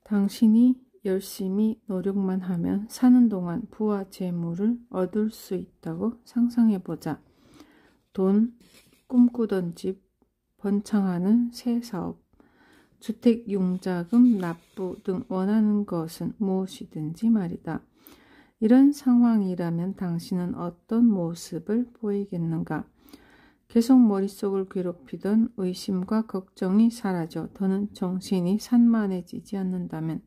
당신이 열심히 노력만 하면 사는 동안 부와 재물을 얻을 수 있다고 상상해보자. 돈, 꿈꾸던 집, 번창하는 새 사업, 주택 융자금 납부 등 원하는 것은 무엇이든지 말이다. 이런 상황이라면 당신은 어떤 모습을 보이겠는가? 계속 머릿속을 괴롭히던 의심과 걱정이 사라져 더는 정신이 산만해지지 않는다면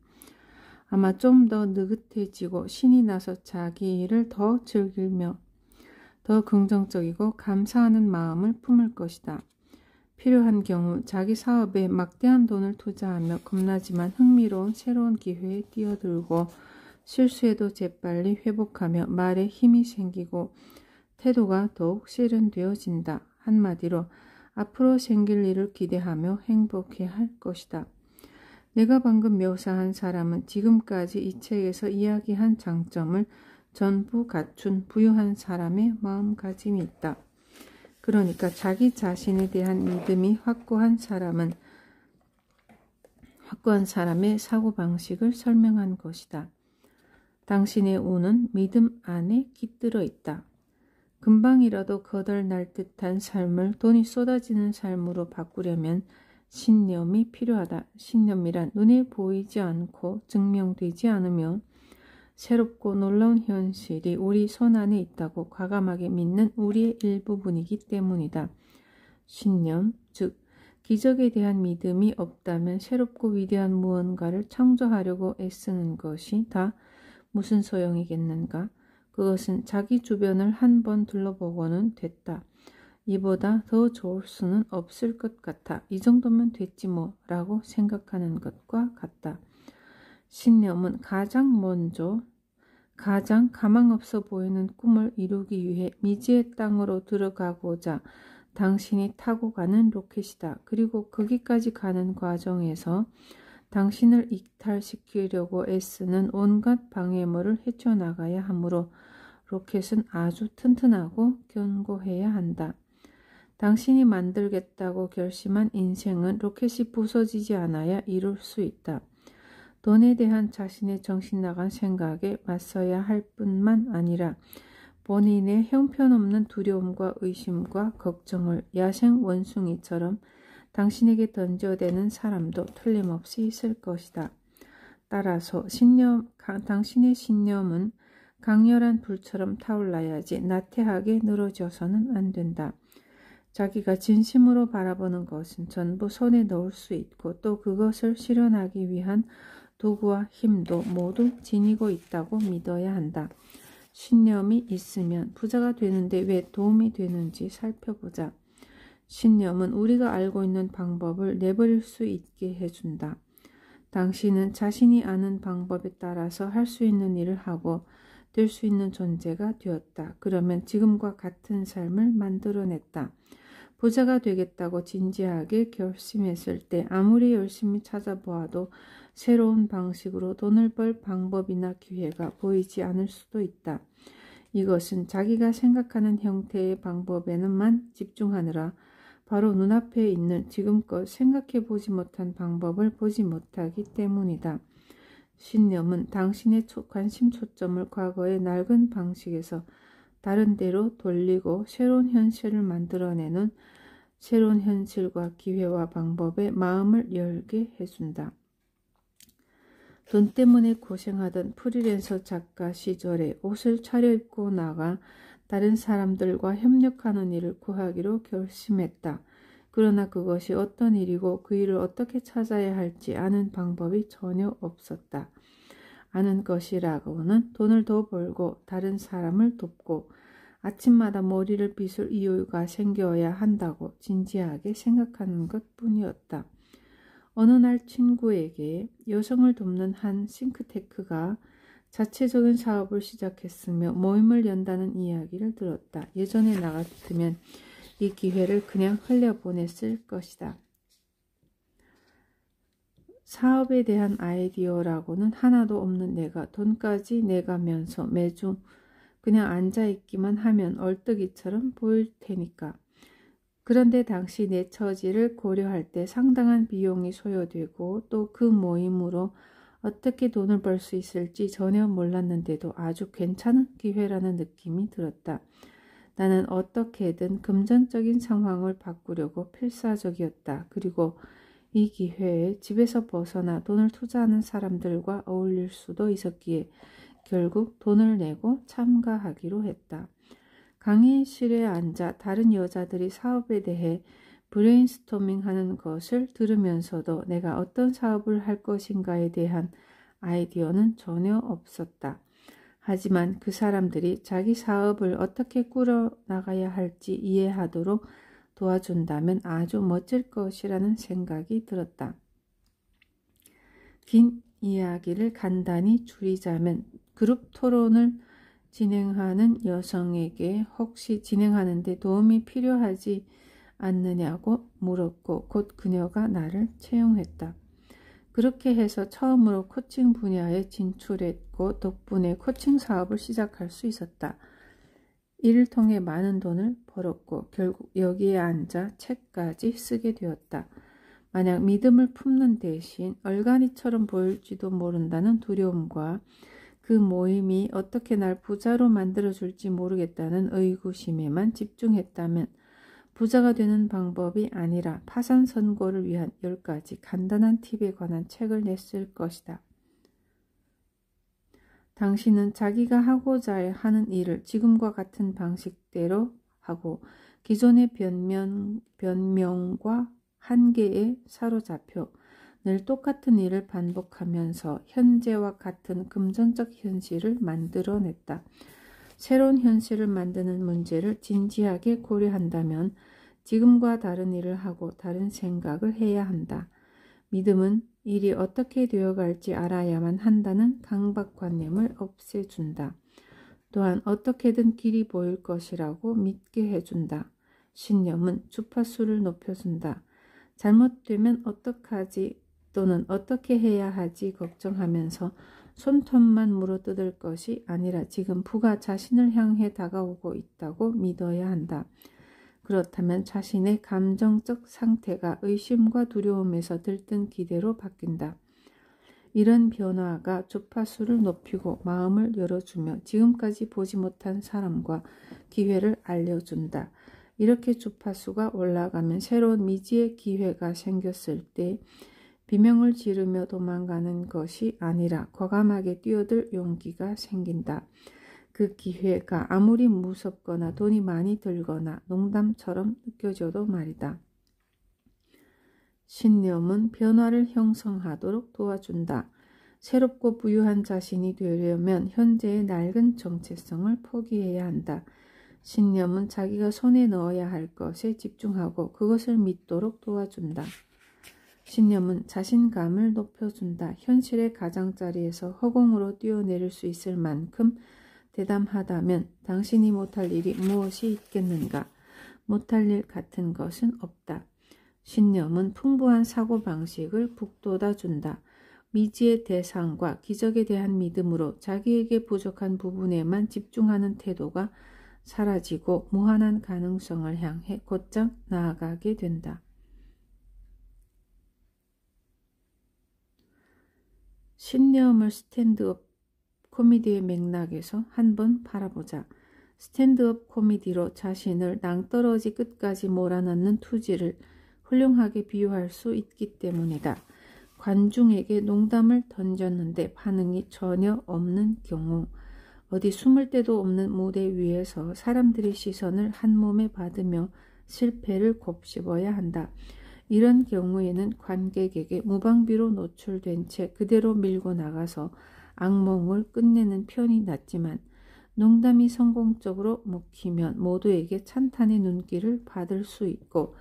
아마 좀 더 느긋해지고 신이 나서 자기 일을 더 즐기며 더 긍정적이고 감사하는 마음을 품을 것이다. 필요한 경우 자기 사업에 막대한 돈을 투자하며 겁나지만 흥미로운 새로운 기회에 뛰어들고 실수해도 재빨리 회복하며 말에 힘이 생기고 태도가 더욱 세련되어진다. 한마디로 앞으로 생길 일을 기대하며 행복해할 것이다. 내가 방금 묘사한 사람은 지금까지 이 책에서 이야기한 장점을 전부 갖춘 부유한 사람의 마음가짐이 있다. 그러니까 자기 자신에 대한 믿음이 확고한 사람의 사고방식을 설명한 것이다. 당신의 운은 믿음 안에 깃들어 있다. 금방이라도 거덜날 듯한 삶을 돈이 쏟아지는 삶으로 바꾸려면 신념이 필요하다. 신념이란 눈에 보이지 않고 증명되지 않으며 새롭고 놀라운 현실이 우리 손 안에 있다고 과감하게 믿는 우리의 일부분이기 때문이다. 신념, 즉 기적에 대한 믿음이 없다면 새롭고 위대한 무언가를 창조하려고 애쓰는 것이 다 무슨 소용이겠는가? 그것은 자기 주변을 한번 둘러보고는 됐다. 이보다 더 좋을 수는 없을 것 같아. 이 정도면 됐지 뭐 라고 생각하는 것과 같다. 신념은 가장 먼저 가장 가망없어 보이는 꿈을 이루기 위해 미지의 땅으로 들어가고자 당신이 타고 가는 로켓이다. 그리고 거기까지 가는 과정에서 당신을 이탈시키려고 애쓰는 온갖 방해물을 헤쳐나가야 하므로 로켓은 아주 튼튼하고 견고해야 한다. 당신이 만들겠다고 결심한 인생은 로켓이 부서지지 않아야 이룰 수 있다. 돈에 대한 자신의 정신나간 생각에 맞서야 할 뿐만 아니라 본인의 형편없는 두려움과 의심과 걱정을 야생 원숭이처럼 당신에게 던져대는 사람도 틀림없이 있을 것이다. 따라서 당신의 신념은 강렬한 불처럼 타올라야지 나태하게 늘어져서는 안 된다. 자기가 진심으로 바라보는 것은 전부 손에 넣을 수 있고 또 그것을 실현하기 위한 도구와 힘도 모두 지니고 있다고 믿어야 한다. 신념이 있으면 부자가 되는데 왜 도움이 되는지 살펴보자. 신념은 우리가 알고 있는 방법을 내버릴 수 있게 해준다. 당신은 자신이 아는 방법에 따라서 할 수 있는 일을 하고 될 수 있는 존재가 되었다. 그러면 지금과 같은 삶을 만들어냈다. 부자가 되겠다고 진지하게 결심했을 때 아무리 열심히 찾아보아도 새로운 방식으로 돈을 벌 방법이나 기회가 보이지 않을 수도 있다. 이것은 자기가 생각하는 형태의 방법에는만 집중하느라 바로 눈앞에 있는 지금껏 생각해보지 못한 방법을 보지 못하기 때문이다. 신념은 당신의 관심 초점을 과거의 낡은 방식에서 다른 데로 돌리고 새로운 현실을 만들어내는 새로운 현실과 기회와 방법에 마음을 열게 해준다. 돈 때문에 고생하던 프리랜서 작가 시절에 옷을 차려입고 나가 다른 사람들과 협력하는 일을 구하기로 결심했다. 그러나 그것이 어떤 일이고 그 일을 어떻게 찾아야 할지 아는 방법이 전혀 없었다. 아는 것이라고는 돈을 더 벌고 다른 사람을 돕고 아침마다 머리를 빗을 이유가 생겨야 한다고 진지하게 생각하는 것뿐이었다. 어느 날 친구에게 여성을 돕는 한 싱크테크가 자체적인 사업을 시작했으며 모임을 연다는 이야기를 들었다. 예전에 나 같으면 이 기회를 그냥 흘려보냈을 것이다. 사업에 대한 아이디어라고는 하나도 없는 내가 돈까지 내가면서 매주 그냥 앉아있기만 하면 얼뜨기처럼 보일 테니까. 그런데 당시 내 처지를 고려할 때 상당한 비용이 소요되고 또 그 모임으로 어떻게 돈을 벌 수 있을지 전혀 몰랐는데도 아주 괜찮은 기회라는 느낌이 들었다. 나는 어떻게든 금전적인 상황을 바꾸려고 필사적이었다. 그리고 이 기회에 집에서 벗어나 돈을 투자하는 사람들과 어울릴 수도 있었기에 결국 돈을 내고 참가하기로 했다. 강의실에 앉아 다른 여자들이 사업에 대해 브레인스토밍하는 것을 들으면서도 내가 어떤 사업을 할 것인가에 대한 아이디어는 전혀 없었다. 하지만 그 사람들이 자기 사업을 어떻게 꾸려나가야 할지 이해하도록 도와준다면 아주 멋질 것이라는 생각이 들었다. 긴 이야기를 간단히 줄이자면 그룹 토론을 진행하는 여성에게 혹시 진행하는데 도움이 필요하지 않느냐고 물었고 곧 그녀가 나를 채용했다. 그렇게 해서 처음으로 코칭 분야에 진출했고 덕분에 코칭 사업을 시작할 수 있었다. 이를 통해 많은 돈을 벌었고 결국 여기에 앉아 책까지 쓰게 되었다. 만약 믿음을 품는 대신 얼간이처럼 보일지도 모른다는 두려움과 그 모임이 어떻게 날 부자로 만들어줄지 모르겠다는 의구심에만 집중했다면 부자가 되는 방법이 아니라 파산 선고를 위한 10가지 간단한 팁에 관한 책을 냈을 것이다. 당신은 자기가 하고자 하는 일을 지금과 같은 방식대로 하고 기존의 변명과 한계에 사로잡혀 늘 똑같은 일을 반복하면서 현재와 같은 금전적 현실을 만들어냈다. 새로운 현실을 만드는 문제를 진지하게 고려한다면 지금과 다른 일을 하고 다른 생각을 해야 한다. 믿음은 일이 어떻게 되어갈지 알아야만 한다는 강박관념을 없애준다. 또한 어떻게든 길이 보일 것이라고 믿게 해준다. 신념은 주파수를 높여준다. 잘못되면 어떡하지 또는 어떻게 해야 하지 걱정하면서 손톱만 물어뜯을 것이 아니라 지금 부가 자신을 향해 다가오고 있다고 믿어야 한다. 그렇다면 자신의 감정적 상태가 의심과 두려움에서 들뜬 기대로 바뀐다. 이런 변화가 주파수를 높이고 마음을 열어주며 지금까지 보지 못한 사람과 기회를 알려준다. 이렇게 주파수가 올라가면 새로운 미지의 기회가 생겼을 때 비명을 지르며 도망가는 것이 아니라 과감하게 뛰어들 용기가 생긴다. 그 기회가 아무리 무섭거나 돈이 많이 들거나 농담처럼 느껴져도 말이다. 신념은 변화를 형성하도록 도와준다. 새롭고 부유한 자신이 되려면 현재의 낡은 정체성을 포기해야 한다. 신념은 자기가 손에 넣어야 할 것에 집중하고 그것을 믿도록 도와준다. 신념은 자신감을 높여준다. 현실의 가장자리에서 허공으로 뛰어내릴 수 있을 만큼 대담하다면 당신이 못할 일이 무엇이 있겠는가? 못할 일 같은 것은 없다. 신념은 풍부한 사고방식을 북돋아준다. 미지의 대상과 기적에 대한 믿음으로 자기에게 부족한 부분에만 집중하는 태도가 사라지고 무한한 가능성을 향해 곧장 나아가게 된다. 신념을 스탠드업 코미디의 맥락에서 한번 바라보자. 스탠드업 코미디로 자신을 낭떠러지 끝까지 몰아넣는 투지를 훌륭하게 비유할 수 있기 때문이다. 관중에게 농담을 던졌는데 반응이 전혀 없는 경우, 어디 숨을 데도 없는 무대 위에서 사람들의 시선을 한 몸에 받으며 실패를 곱씹어야 한다. 이런 경우에는 관객에게 무방비로 노출된 채 그대로 밀고 나가서 악몽을 끝내는 편이 낫지만 농담이 성공적으로 먹히면 모두에게 찬탄의 눈길을 받을 수 있고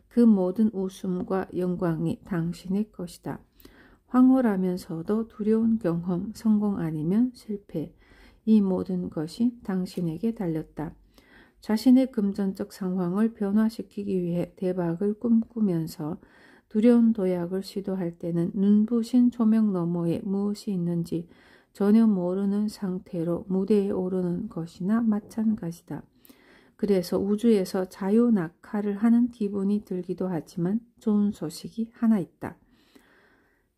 그 모든 웃음과 영광이 당신의 것이다. 황홀하면서도 두려운 경험, 성공 아니면 실패, 이 모든 것이 당신에게 달렸다. 자신의 금전적 상황을 변화시키기 위해 대박을 꿈꾸면서 두려운 도약을 시도할 때는 눈부신 조명 너머에 무엇이 있는지 전혀 모르는 상태로 무대에 오르는 것이나 마찬가지다. 그래서 우주에서 자유낙하를 하는 기분이 들기도 하지만 좋은 소식이 하나 있다.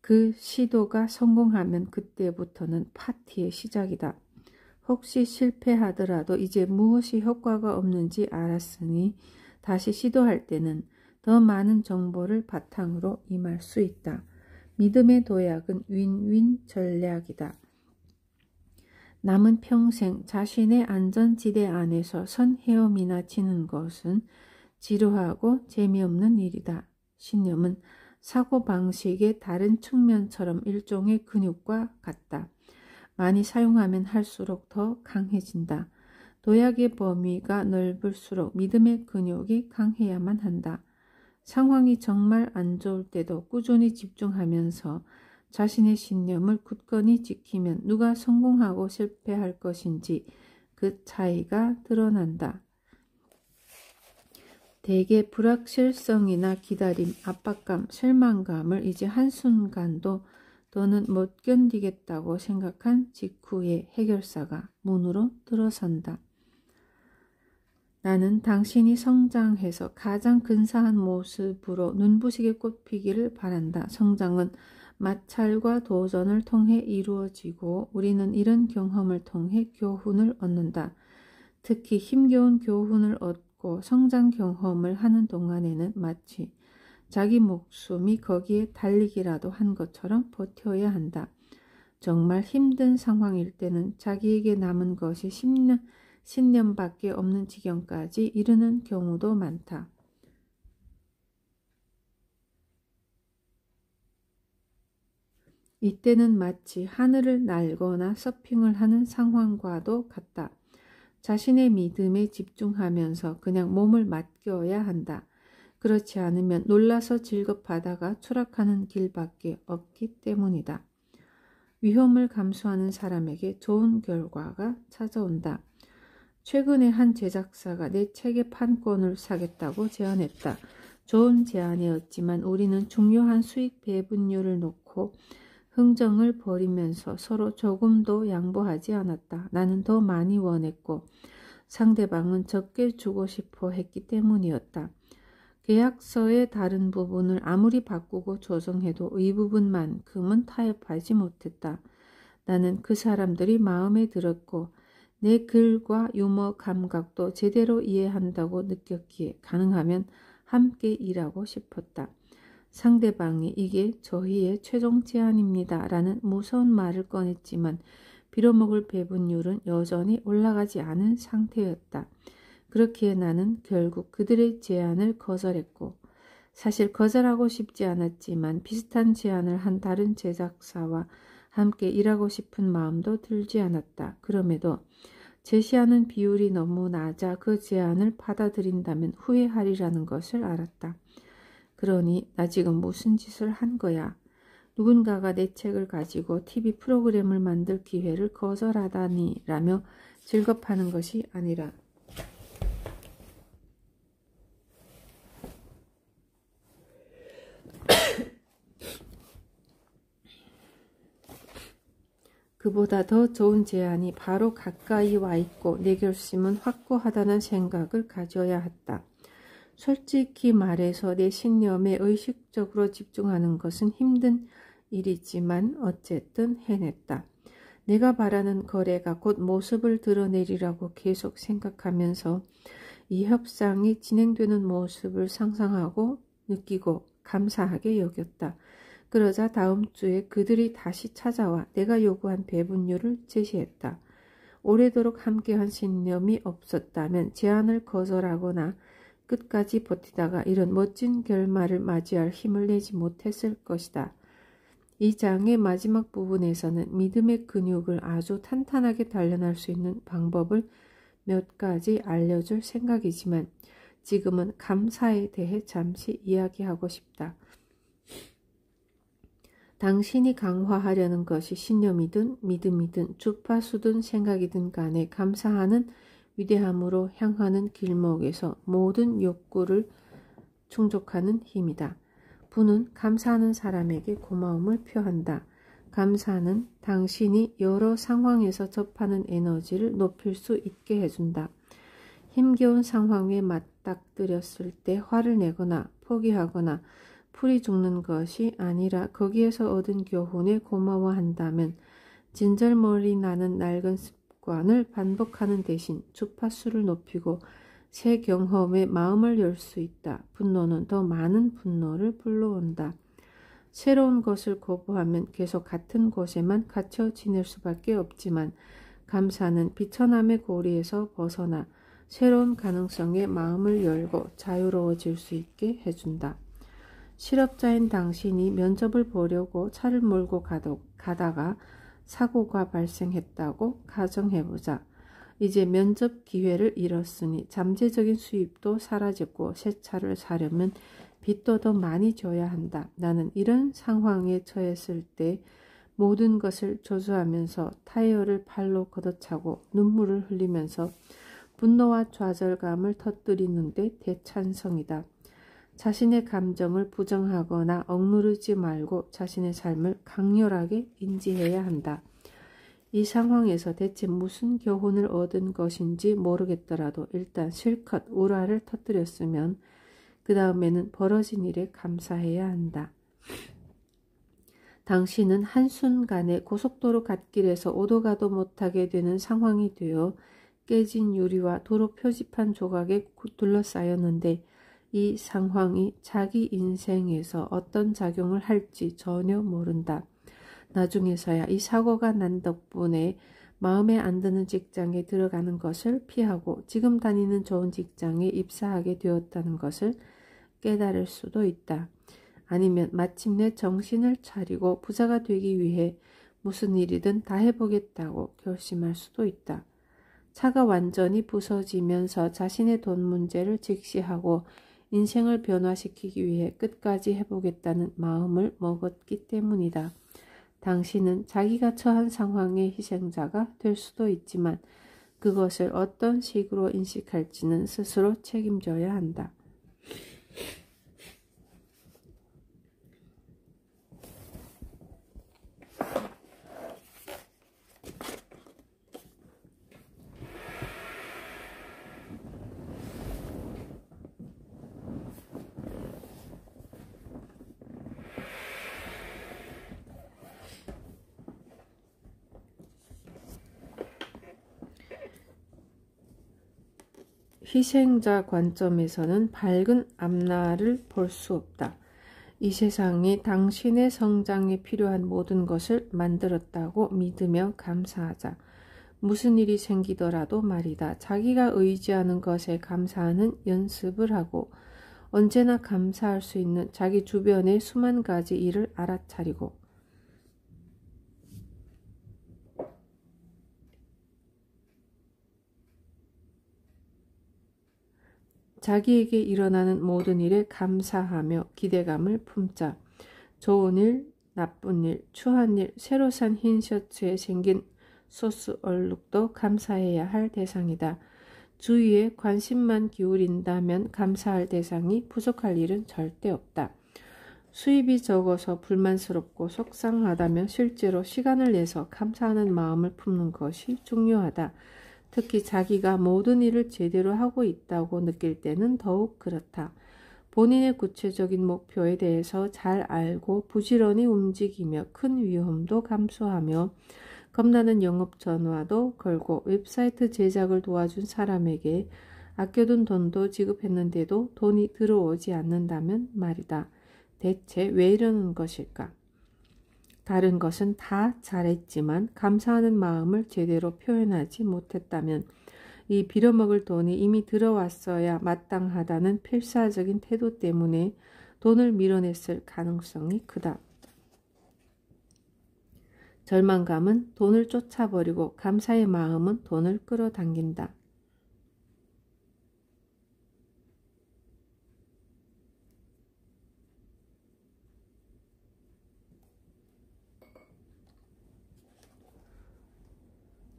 그 시도가 성공하면 그때부터는 파티의 시작이다. 혹시 실패하더라도 이제 무엇이 효과가 없는지 알았으니 다시 시도할 때는 더 많은 정보를 바탕으로 임할 수 있다. 믿음의 도약은 윈윈 전략이다. 남은 평생 자신의 안전지대 안에서 선 헤엄이나 치는 것은 지루하고 재미없는 일이다. 신념은 사고방식의 다른 측면처럼 일종의 근육과 같다. 많이 사용하면 할수록 더 강해진다. 도약의 범위가 넓을수록 믿음의 근육이 강해야만 한다. 상황이 정말 안 좋을 때도 꾸준히 집중하면서 자신의 신념을 굳건히 지키면 누가 성공하고 실패할 것인지 그 차이가 드러난다. 대개 불확실성이나 기다림, 압박감, 실망감을 이제 한순간도 더는 못 견디겠다고 생각한 직후에 해결사가 문으로 들어선다. 나는 당신이 성장해서 가장 근사한 모습으로 눈부시게 꽃피기를 바란다. 성장은 마찰과 도전을 통해 이루어지고 우리는 이런 경험을 통해 교훈을 얻는다. 특히 힘겨운 교훈을 얻고 성장 경험을 하는 동안에는 마치 자기 목숨이 거기에 달리기라도 한 것처럼 버텨야 한다. 정말 힘든 상황일 때는 자기에게 남은 것이 10년밖에 없는 지경까지 이르는 경우도 많다. 이때는 마치 하늘을 날거나 서핑을 하는 상황과도 같다. 자신의 믿음에 집중하면서 그냥 몸을 맡겨야 한다. 그렇지 않으면 놀라서 질겁하다가 추락하는 길밖에 없기 때문이다. 위험을 감수하는 사람에게 좋은 결과가 찾아온다. 최근에 한 제작사가 내 책의 판권을 사겠다고 제안했다. 좋은 제안이었지만 우리는 중요한 수익 배분율을 놓고 흥정을 벌이면서 서로 조금도 양보하지 않았다. 나는 더 많이 원했고 상대방은 적게 주고 싶어 했기 때문이었다. 계약서의 다른 부분을 아무리 바꾸고 조정해도 이 부분만큼은 타협하지 못했다. 나는 그 사람들이 마음에 들었고 내 글과 유머 감각도 제대로 이해한다고 느꼈기에 가능하면 함께 일하고 싶었다. 상대방이 이게 저희의 최종 제안입니다 라는 무서운 말을 꺼냈지만 빌어먹을 배분율은 여전히 올라가지 않은 상태였다. 그렇기에 나는 결국 그들의 제안을 거절했고 사실 거절하고 싶지 않았지만 비슷한 제안을 한 다른 제작사와 함께 일하고 싶은 마음도 들지 않았다. 그럼에도 제시하는 비율이 너무 낮아 그 제안을 받아들인다면 후회하리라는 것을 알았다. 그러니 나 지금 무슨 짓을 한 거야? 누군가가 내 책을 가지고 TV 프로그램을 만들 기회를 거절하다니 라며 즐겁하는 것이 아니라 그보다 더 좋은 제안이 바로 가까이 와 있고 내 결심은 확고하다는 생각을 가져야 했다. 솔직히 말해서 내 신념에 의식적으로 집중하는 것은 힘든 일이지만 어쨌든 해냈다. 내가 바라는 거래가 곧 모습을 드러내리라고 계속 생각하면서 이 협상이 진행되는 모습을 상상하고 느끼고 감사하게 여겼다. 그러자 다음 주에 그들이 다시 찾아와 내가 요구한 배분율을 제시했다. 오래도록 함께한 신념이 없었다면 제안을 거절하거나 끝까지 버티다가 이런 멋진 결말을 맞이할 힘을 내지 못했을 것이다. 이 장의 마지막 부분에서는 믿음의 근육을 아주 탄탄하게 단련할 수 있는 방법을 몇 가지 알려줄 생각이지만 지금은 감사에 대해 잠시 이야기하고 싶다. 당신이 강화하려는 것이 신념이든 믿음이든 주파수든 생각이든 간에 감사하는 위대함으로 향하는 길목에서 모든 욕구를 충족하는 힘이다. 부는 감사하는 사람에게 고마움을 표한다. 감사는 당신이 여러 상황에서 접하는 에너지를 높일 수 있게 해준다. 힘겨운 상황에 맞닥뜨렸을 때 화를 내거나 포기하거나 풀이 죽는 것이 아니라 거기에서 얻은 교훈에 고마워한다면 진절머리 나는 낡은 습관을 반복하는 대신 주파수를 높이고 새 경험에 마음을 열 수 있다. 분노는 더 많은 분노를 불러온다. 새로운 것을 거부하면 계속 같은 곳에만 갇혀 지낼 수밖에 없지만 감사는 비천함의 고리에서 벗어나 새로운 가능성에 마음을 열고 자유로워질 수 있게 해준다. 실업자인 당신이 면접을 보려고 차를 몰고 가다가 사고가 발생했다고 가정해보자. 이제 면접 기회를 잃었으니 잠재적인 수입도 사라졌고 새 차를 사려면 빚도 더 많이 져야 한다. 나는 이런 상황에 처했을 때 모든 것을 저주하면서 타이어를 팔로 걷어차고 눈물을 흘리면서 분노와 좌절감을 터뜨리는데 대찬성이다. 자신의 감정을 부정하거나 억누르지 말고 자신의 삶을 강렬하게 인지해야 한다. 이 상황에서 대체 무슨 교훈을 얻은 것인지 모르겠더라도 일단 실컷 우라를 터뜨렸으면 그 다음에는 벌어진 일에 감사해야 한다. 당신은 한순간에 고속도로 갓길에서 오도 가도 못하게 되는 상황이 되어 깨진 유리와 도로 표지판 조각에 둘러싸였는데 이 상황이 자기 인생에서 어떤 작용을 할지 전혀 모른다. 나중에서야 이 사고가 난 덕분에 마음에 안 드는 직장에 들어가는 것을 피하고 지금 다니는 좋은 직장에 입사하게 되었다는 것을 깨달을 수도 있다. 아니면 마침내 정신을 차리고 부자가 되기 위해 무슨 일이든 다 해보겠다고 결심할 수도 있다. 차가 완전히 부서지면서 자신의 돈 문제를 직시하고 인생을 변화시키기 위해 끝까지 해보겠다는 마음을 먹었기 때문이다. 당신은 자기가 처한 상황의 희생자가 될 수도 있지만 그것을 어떤 식으로 인식할지는 스스로 책임져야 한다. 희생자 관점에서는 밝은 앞날을 볼 수 없다. 이 세상이 당신의 성장에 필요한 모든 것을 만들었다고 믿으며 감사하자. 무슨 일이 생기더라도 말이다. 자기가 의지하는 것에 감사하는 연습을 하고 언제나 감사할 수 있는 자기 주변의 수만 가지 일을 알아차리고 자기에게 일어나는 모든 일에 감사하며 기대감을 품자. 좋은 일, 나쁜 일, 추한 일, 새로 산 흰 셔츠에 생긴 소스 얼룩도 감사해야 할 대상이다. 주위에 관심만 기울인다면 감사할 대상이 부족할 일은 절대 없다. 수입이 적어서 불만스럽고 속상하다면 실제로 시간을 내서 감사하는 마음을 품는 것이 중요하다. 특히 자기가 모든 일을 제대로 하고 있다고 느낄 때는 더욱 그렇다. 본인의 구체적인 목표에 대해서 잘 알고 부지런히 움직이며 큰 위험도 감수하며 겁나는 영업 전화도 걸고 웹사이트 제작을 도와준 사람에게 아껴둔 돈도 지급했는데도 돈이 들어오지 않는다면 말이다. 대체 왜 이러는 것일까? 다른 것은 다 잘했지만 감사하는 마음을 제대로 표현하지 못했다면 이 빌어먹을 돈이 이미 들어왔어야 마땅하다는 필사적인 태도 때문에 돈을 밀어냈을 가능성이 크다. 절망감은 돈을 쫓아버리고 감사의 마음은 돈을 끌어당긴다.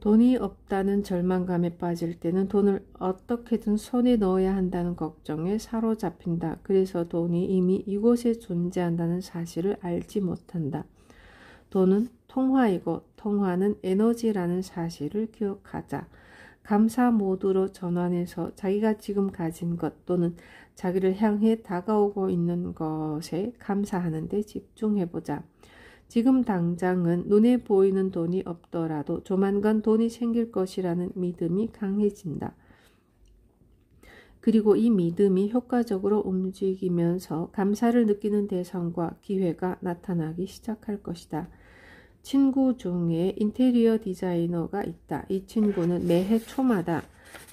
돈이 없다는 절망감에 빠질 때는 돈을 어떻게든 손에 넣어야 한다는 걱정에 사로잡힌다. 그래서 돈이 이미 이곳에 존재한다는 사실을 알지 못한다. 돈은 통화이고 통화는 에너지라는 사실을 기억하자. 감사 모드로 전환해서 자기가 지금 가진 것 또는 자기를 향해 다가오고 있는 것에 감사하는 데 집중해보자. 지금 당장은 눈에 보이는 돈이 없더라도 조만간 돈이 생길 것이라는 믿음이 강해진다. 그리고 이 믿음이 효과적으로 움직이면서 감사를 느끼는 대상과 기회가 나타나기 시작할 것이다. 친구 중에 인테리어 디자이너가 있다. 이 친구는 매해 초마다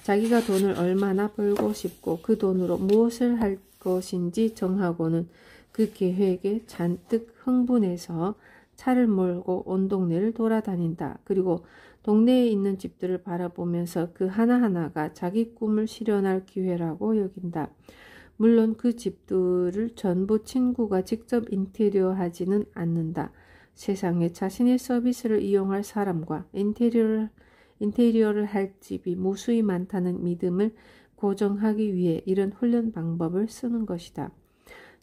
자기가 돈을 얼마나 벌고 싶고 그 돈으로 무엇을 할 것인지 정하고는 그 계획에 잔뜩 흥분해서 차를 몰고 온 동네를 돌아다닌다. 그리고 동네에 있는 집들을 바라보면서 그 하나하나가 자기 꿈을 실현할 기회라고 여긴다. 물론 그 집들을 전부 친구가 직접 인테리어 하지는 않는다. 세상에 자신의 서비스를 이용할 사람과 인테리어를 할 집이 무수히 많다는 믿음을 고정하기 위해 이런 훈련 방법을 쓰는 것이다.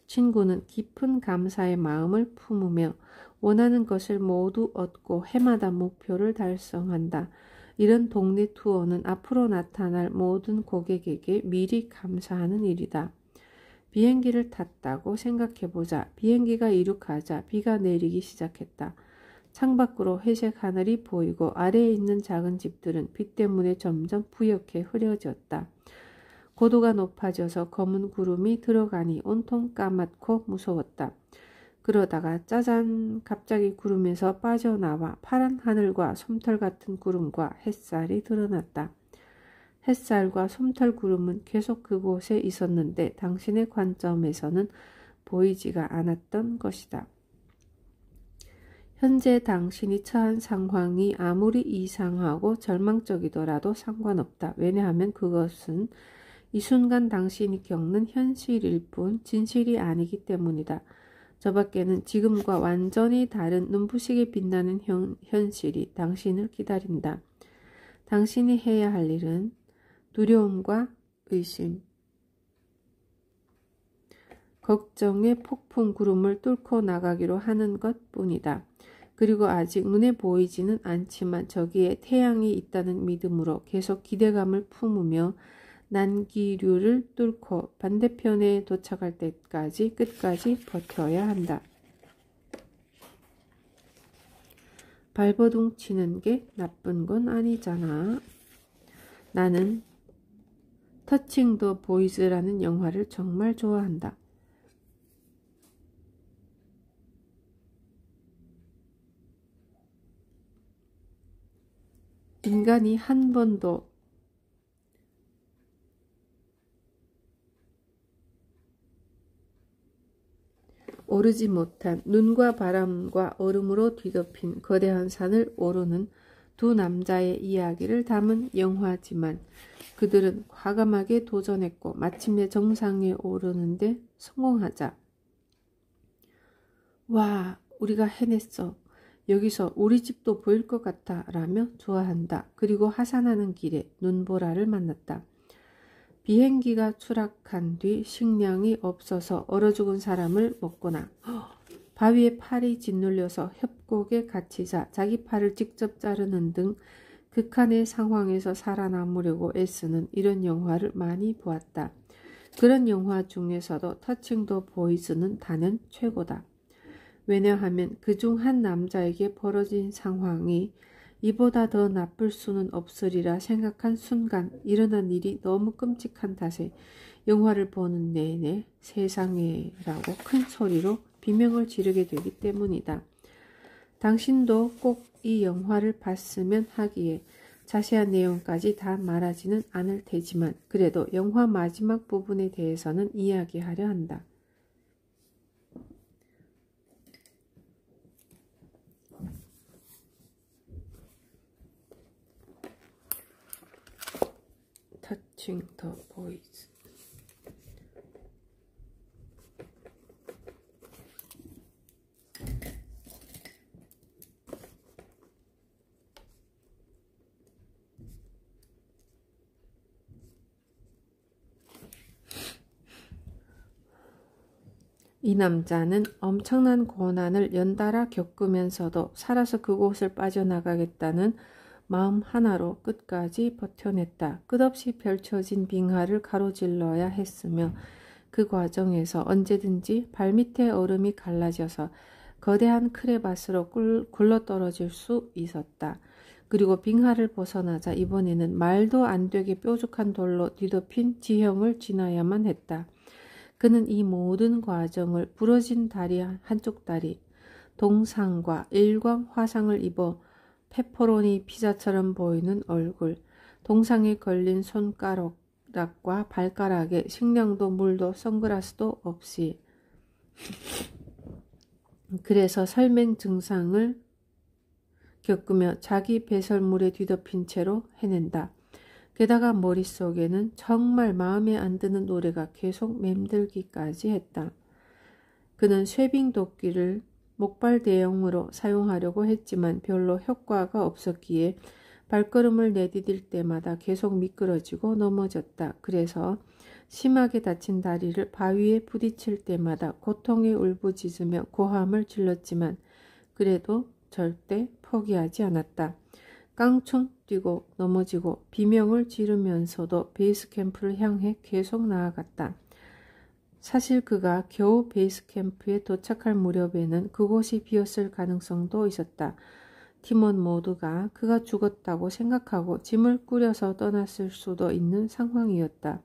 친구는 깊은 감사의 마음을 품으며 원하는 것을 모두 얻고 해마다 목표를 달성한다. 이런 동네 투어는 앞으로 나타날 모든 고객에게 미리 감사하는 일이다. 비행기를 탔다고 생각해보자. 비행기가 이륙하자 비가 내리기 시작했다. 창밖으로 회색 하늘이 보이고 아래에 있는 작은 집들은 비 때문에 점점 뿌옇게 흐려졌다. 고도가 높아져서 검은 구름이 들어가니 온통 까맣고 무서웠다. 그러다가 짜잔, 갑자기 구름에서 빠져나와 파란 하늘과 솜털 같은 구름과 햇살이 드러났다. 햇살과 솜털 구름은 계속 그곳에 있었는데 당신의 관점에서는 보이지가 않았던 것이다. 현재 당신이 처한 상황이 아무리 이상하고 절망적이더라도 상관없다. 왜냐하면 그것은 이 순간 당신이 겪는 현실일 뿐 진실이 아니기 때문이다. 저 밖에는 지금과 완전히 다른 눈부시게 빛나는 현실이 당신을 기다린다. 당신이 해야 할 일은 두려움과 의심, 걱정의 폭풍 구름을 뚫고 나가기로 하는 것뿐이다. 그리고 아직 눈에 보이지는 않지만 저기에 태양이 있다는 믿음으로 계속 기대감을 품으며 난기류를 뚫고 반대편에 도착할 때까지 끝까지 버텨야 한다. 발버둥 치는 게 나쁜 건 아니잖아. 나는 터칭 더 보이즈라는 영화를 정말 좋아한다. 인간이 한 번도 오르지 못한 눈과 바람과 얼음으로 뒤덮인 거대한 산을 오르는 두 남자의 이야기를 담은 영화지만 그들은 과감하게 도전했고 마침내 정상에 오르는데 성공하자 와, 우리가 해냈어. 여기서 우리 집도 보일 것 같아 라며 좋아한다. 그리고 하산하는 길에 눈보라를 만났다. 비행기가 추락한 뒤 식량이 없어서 얼어 죽은 사람을 먹거나 바위에 팔이 짓눌려서 협곡에 갇히자 자기 팔을 직접 자르는 등 극한의 상황에서 살아남으려고 애쓰는 이런 영화를 많이 보았다. 그런 영화 중에서도 터칭 더 보이즈는 단연 최고다. 왜냐하면 그중 한 남자에게 벌어진 상황이 이보다 더 나쁠 수는 없으리라 생각한 순간 일어난 일이 너무 끔찍한 탓에 영화를 보는 내내 세상에 라고 큰 소리로 비명을 지르게 되기 때문이다. 당신도 꼭 이 영화를 봤으면 하기에 자세한 내용까지 다 말하지는 않을 테지만 그래도 영화 마지막 부분에 대해서는 이야기하려 한다. 터칭 더 보이즈. 이 남자는 엄청난 고난을 연달아 겪으면서도 살아서 그곳을 빠져나가겠다는 마음 하나로 끝까지 버텨냈다. 끝없이 펼쳐진 빙하를 가로질러야 했으며 그 과정에서 언제든지 발밑에 얼음이 갈라져서 거대한 크레바스로 굴러떨어질 수 있었다. 그리고 빙하를 벗어나자 이번에는 말도 안 되게 뾰족한 돌로 뒤덮인 지형을 지나야만 했다. 그는 이 모든 과정을 부러진 다리 한쪽 다리, 동상과 일광 화상을 입어 페퍼로니 피자처럼 보이는 얼굴, 동상에 걸린 손가락과 발가락에 식량도 물도 선글라스도 없이 그래서 설맹 증상을 겪으며 자기 배설물에 뒤덮인 채로 해낸다. 게다가 머릿속에는 정말 마음에 안 드는 노래가 계속 맴들기까지 했다. 그는 쉐빙 도끼를 목발 대용으로 사용하려고 했지만 별로 효과가 없었기에 발걸음을 내디딜 때마다 계속 미끄러지고 넘어졌다. 그래서 심하게 다친 다리를 바위에 부딪힐 때마다 고통에 울부짖으며 고함을 질렀지만 그래도 절대 포기하지 않았다. 깡총 뛰고 넘어지고 비명을 지르면서도 베이스 캠프를 향해 계속 나아갔다. 사실 그가 겨우 베이스 캠프에 도착할 무렵에는 그곳이 비었을 가능성도 있었다. 팀원 모두가 그가 죽었다고 생각하고 짐을 꾸려서 떠났을 수도 있는 상황이었다.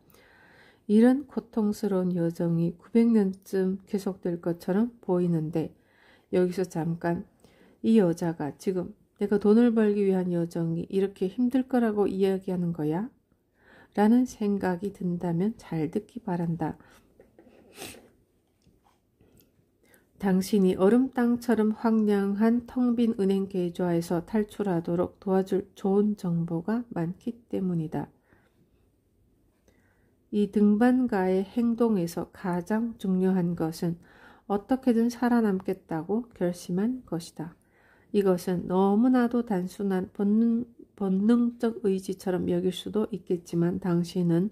이런 고통스러운 여정이 900년쯤 계속될 것처럼 보이는데 여기서 잠깐 이 여자가 지금 내가 돈을 벌기 위한 여정이 이렇게 힘들 거라고 이야기하는 거야? 라는 생각이 든다면 잘 듣기 바란다. 당신이 얼음 땅처럼 황량한 텅 빈 은행 계좌에서 탈출하도록 도와줄 좋은 정보가 많기 때문이다. 이 등반가의 행동에서 가장 중요한 것은 어떻게든 살아남겠다고 결심한 것이다. 이것은 너무나도 단순한 본능적 의지처럼 여길 수도 있겠지만 당신은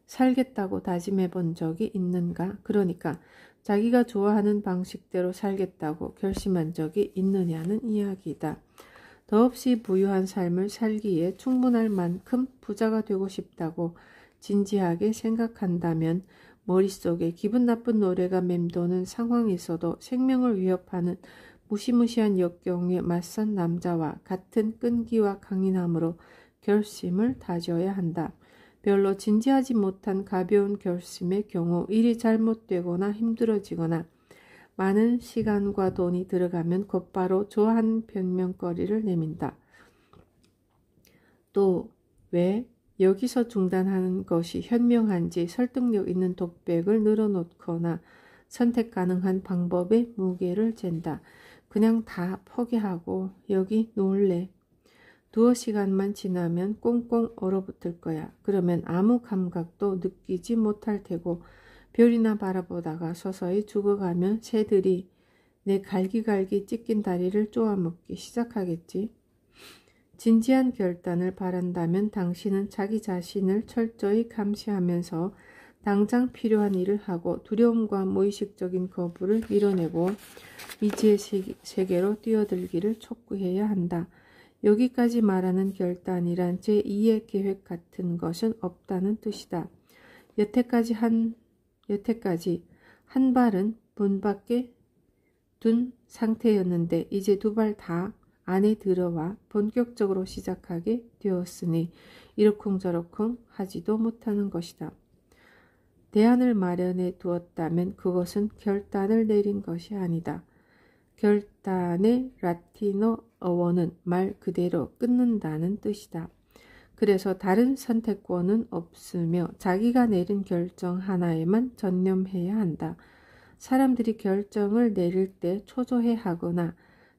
살겠다고 다짐해 본 적이 있는가? 그러니까 자기가 좋아하는 방식대로 살겠다고 결심한 적이 있느냐는 이야기이다. 더없이 부유한 삶을 살기에 충분할 만큼 부자가 되고 싶다고 진지하게 생각한다면 머릿속에 기분 나쁜 노래가 맴도는 상황에서도 생명을 위협하는 무시무시한 역경에 맞선 남자와 같은 끈기와 강인함으로 결심을 다져야 한다. 별로 진지하지 못한 가벼운 결심의 경우 일이 잘못되거나 힘들어지거나 많은 시간과 돈이 들어가면 곧바로 좋아하는 변명거리를 내민다. 또 왜 여기서 중단하는 것이 현명한지 설득력 있는 독백을 늘어놓거나 선택 가능한 방법에 무게를 잰다. 그냥 다 포기하고 여기 누울래. 두어 시간만 지나면 꽁꽁 얼어붙을 거야. 그러면 아무 감각도 느끼지 못할 테고 별이나 바라보다가 서서히 죽어가면 새들이 내 갈기갈기 찢긴 다리를 쪼아먹기 시작하겠지. 진지한 결단을 바란다면 당신은 자기 자신을 철저히 감시하면서 당장 필요한 일을 하고 두려움과 무의식적인 거부를 밀어내고 미지의 세계로 뛰어들기를 촉구해야 한다. 여기까지 말하는 결단이란 제2의 계획 같은 것은 없다는 뜻이다. 여태까지 한 발은 문 밖에 둔 상태였는데 이제 두 발 다 안에 들어와 본격적으로 시작하게 되었으니 이러쿵저러쿵 하지도 못하는 것이다. 대안을 마련해 두었다면 그것은 결단을 내린 것이 아니다. 결단의 라틴어 어원은 말 그대로 끊는다는 뜻이다. 그래서 다른 선택권은 없으며 자기가 내린 결정 하나에만 전념해야 한다. 사람들이 결정을 내릴 때 초조해하거나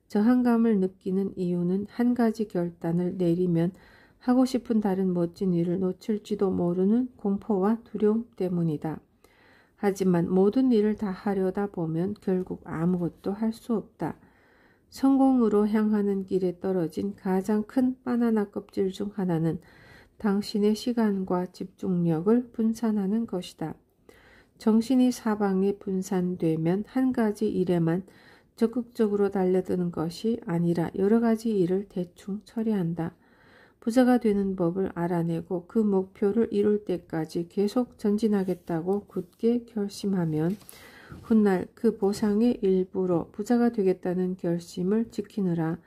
저항감을 느끼는 이유는 한 가지 결단을 내리면 하고 싶은 다른 멋진 일을 놓칠지도 모르는 공포와 두려움 때문이다. 하지만 모든 일을 다 하려다 보면 결국 아무것도 할 수 없다. 성공으로 향하는 길에 떨어진 가장 큰 바나나 껍질 중 하나는 당신의 시간과 집중력을 분산하는 것이다. 정신이 사방에 분산되면 한 가지 일에만 적극적으로 달려드는 것이 아니라 여러 가지 일을 대충 처리한다. 부자가 되는 법을 알아내고 그 목표를 이룰 때까지 계속 전진하겠다고 굳게 결심하면 훗날 그 보상의 일부로 부자가 되겠다는 결심을 지키느라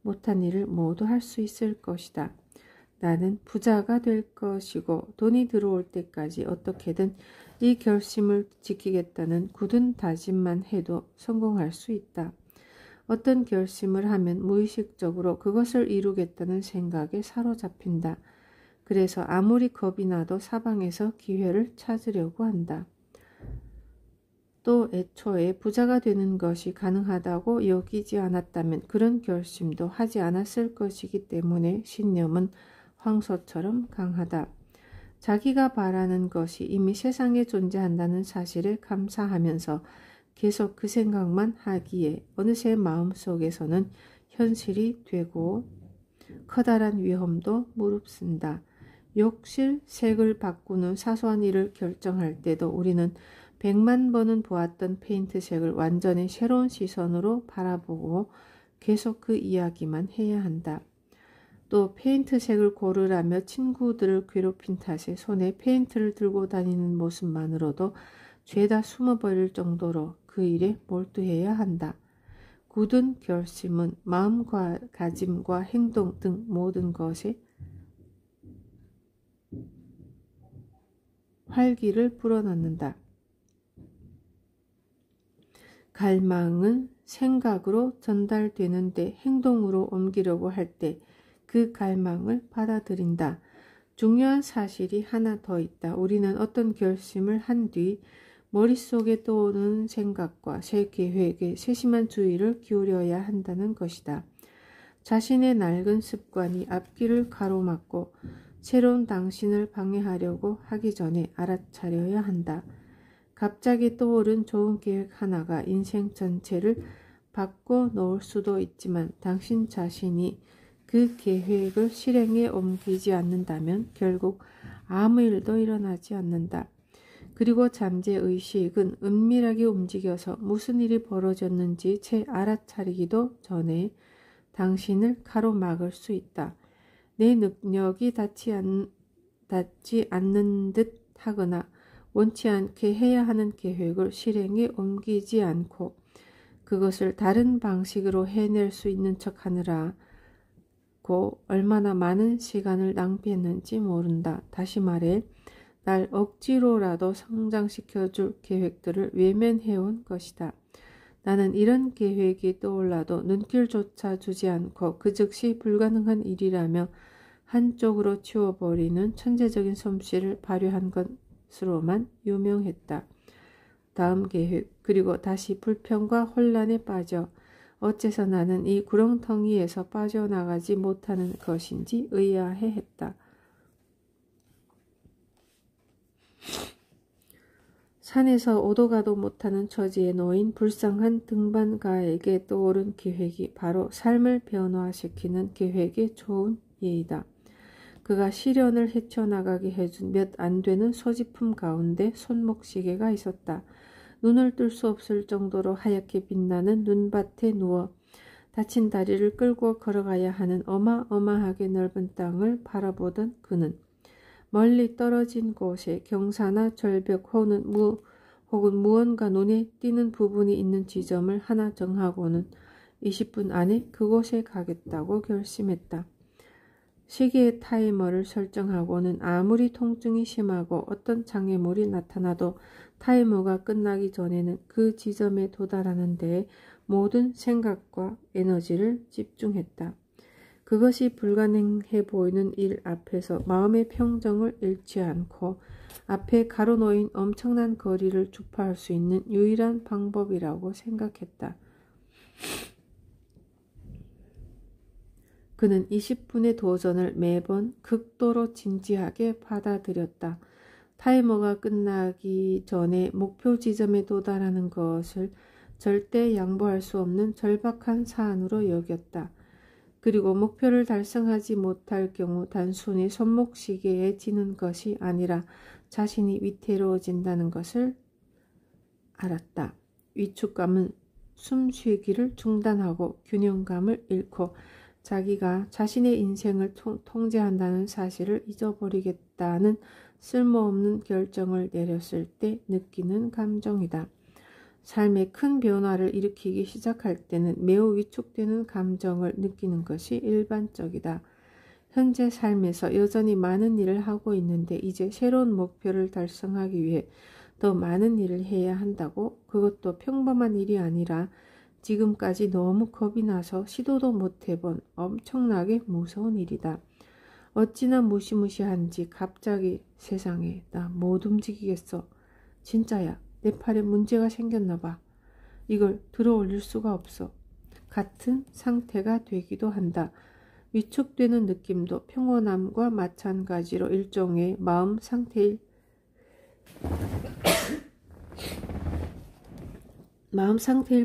못한 일을 모두 할 수 있을 것이다. 나는 부자가 될 것이고 돈이 들어올 때까지 어떻게든 이 결심을 지키겠다는 굳은 다짐만 해도 성공할 수 있다. 어떤 결심을 하면 무의식적으로 그것을 이루겠다는 생각에 사로잡힌다. 그래서 아무리 겁이 나도 사방에서 기회를 찾으려고 한다. 또 애초에 부자가 되는 것이 가능하다고 여기지 않았다면 그런 결심도 하지 않았을 것이기 때문에 신념은 황소처럼 강하다. 자기가 바라는 것이 이미 세상에 존재한다는 사실에 감사하면서 계속 그 생각만 하기에 어느새 마음속에서는 현실이 되고 커다란 위험도 무릅쓴다. 욕실 색을 바꾸는 사소한 일을 결정할 때도 우리는 100만 번은 보았던 페인트색을 완전히 새로운 시선으로 바라보고 계속 그 이야기만 해야 한다. 또 페인트색을 고르라며 친구들을 괴롭힌 탓에 손에 페인트를 들고 다니는 모습만으로도 죄다 숨어버릴 정도로 그 일에 몰두해야 한다. 굳은 결심은 마음가짐과 행동 등 모든 것에 활기를 불어넣는다. 갈망은 생각으로 전달되는데 행동으로 옮기려고 할 때 그 갈망을 받아들인다. 중요한 사실이 하나 더 있다. 우리는 어떤 결심을 한 뒤 머릿속에 떠오르는 생각과 새 계획에 세심한 주의를 기울여야 한다는 것이다. 자신의 낡은 습관이 앞길을 가로막고 새로운 당신을 방해하려고 하기 전에 알아차려야 한다. 갑자기 떠오른 좋은 계획 하나가 인생 전체를 바꿔 놓을 수도 있지만 당신 자신이 그 계획을 실행에 옮기지 않는다면 결국 아무 일도 일어나지 않는다. 그리고 잠재의식은 은밀하게 움직여서 무슨 일이 벌어졌는지 채 알아차리기도 전에 당신을 가로막을 수 있다. 내 능력이 닿지 않는 듯 하거나 원치 않게 해야 하는 계획을 실행에 옮기지 않고 그것을 다른 방식으로 해낼 수 있는 척 하느라 얼마나 많은 시간을 낭비했는지 모른다. 다시 말해 날 억지로라도 성장시켜줄 계획들을 외면해온 것이다. 나는 이런 계획이 떠올라도 눈길조차 주지 않고 그 즉시 불가능한 일이라며 한쪽으로 치워버리는 천재적인 솜씨를 발휘한 것으로만 유명했다. 다음 계획, 그리고 다시 불평과 혼란에 빠져 어째서 나는 이 구렁텅이에서 빠져나가지 못하는 것인지 의아해했다. 산에서 오도 가도 못하는 처지에 놓인 불쌍한 등반가에게 떠오른 계획이 바로 삶을 변화시키는 계획의 좋은 예이다. 그가 시련을 헤쳐나가게 해준 몇 안 되는 소지품 가운데 손목시계가 있었다. 눈을 뜰 수 없을 정도로 하얗게 빛나는 눈밭에 누워 다친 다리를 끌고 걸어가야 하는 어마어마하게 넓은 땅을 바라보던 그는 멀리 떨어진 곳에 경사나 절벽 혹은 무언가 눈에 띄는 부분이 있는 지점을 하나 정하고는 20분 안에 그곳에 가겠다고 결심했다. 시계의 타이머를 설정하고는 아무리 통증이 심하고 어떤 장애물이 나타나도 타이머가 끝나기 전에는 그 지점에 도달하는 데에 모든 생각과 에너지를 집중했다. 그것이 불가능해 보이는 일 앞에서 마음의 평정을 잃지 않고 앞에 가로놓인 엄청난 거리를 주파할 수 있는 유일한 방법이라고 생각했다. 그는 20분의 도전을 매번 극도로 진지하게 받아들였다. 타이머가 끝나기 전에 목표 지점에 도달하는 것을 절대 양보할 수 없는 절박한 사안으로 여겼다. 그리고 목표를 달성하지 못할 경우 단순히 손목시계에 지는 것이 아니라 자신이 위태로워진다는 것을 알았다. 위축감은 숨쉬기를 중단하고 균형감을 잃고 자기가 자신의 인생을 통제한다는 사실을 잊어버리겠다는 쓸모없는 결정을 내렸을 때 느끼는 감정이다. 삶에 큰 변화를 일으키기 시작할 때는 매우 위축되는 감정을 느끼는 것이 일반적이다. 현재 삶에서 여전히 많은 일을 하고 있는데 이제 새로운 목표를 달성하기 위해 더 많은 일을 해야 한다고? 그것도 평범한 일이 아니라 지금까지 너무 겁이 나서 시도도 못 해본 엄청나게 무서운 일이다. 어찌나 무시무시한지 갑자기 세상에 나 못 움직이겠어. 진짜야. 내 팔에 문제가 생겼나 봐. 이걸 들어 올릴 수가 없어. 같은 상태가 되기도 한다. 위축되는 느낌도 평온함과 마찬가지로 일종의 마음 상태일